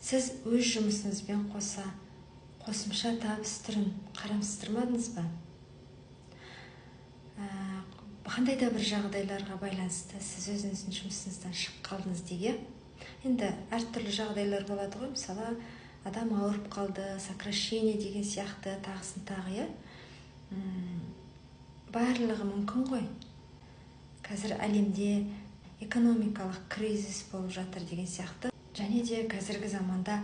Сіз өз жұмысыңызбен қоса қосымша табыс түрін қарастырмадыңыз ба? Қандай да бір жағдайларға байланысты сіз өзіңіздің жұмысыңыздан шығып қалдыңыз деге. Енді әртүрлі жағдайлар болады ғой, мысалы адам ауырып қалды, сокращение деген сияқты тағысын тағы. Барлығы мүмкін ғой. Қазір әлемде экономикалық кризис болып жатыр деген сияқты. Және де қазіргі заманда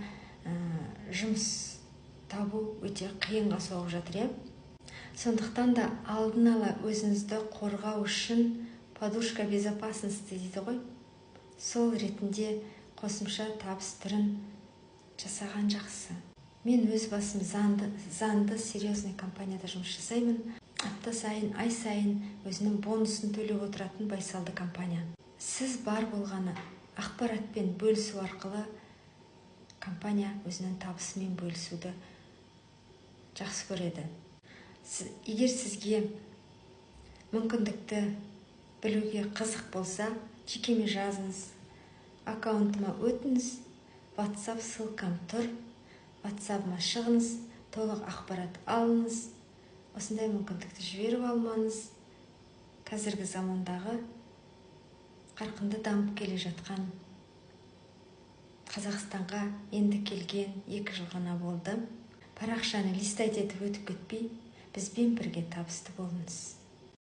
жұмыс табу өте қиынға соғып жатыр. Сондықтан да алдын ала өзіңізді қорғау үшін подушка безопасности дейді ғой. Сол ретінде қосымша табыс түрін жасаған жақсы. Мен өз басым заңды серьезный компанияда жұмыс жасаймын. Апта сайын, ай сайын өзінің бонусын төлеп отыратын байсалды компания. Сіз бар болғаны ақпаратпен бөлісу арқылы компания өзінің табысымен бөлісуді жақсы көреді. Егер сізге мүмкіндікті білуге қызық болса, жекеме жазыңыз, аккаунтыма өтіңіз, WhatsApp ссылкам тұр, WhatsApp'ыма шығыңыз, толық ақпарат алыңыз. Осындай мүмкіндікті жіберіп алмаңыз. Қазіргі замандағы қарқынды дамып келе жатқан Қазақстанға енді келген 2 жыл ғана болды. Парақшаны листать етіп өтіп кетпей, бізбен бірге табысты болыңыз.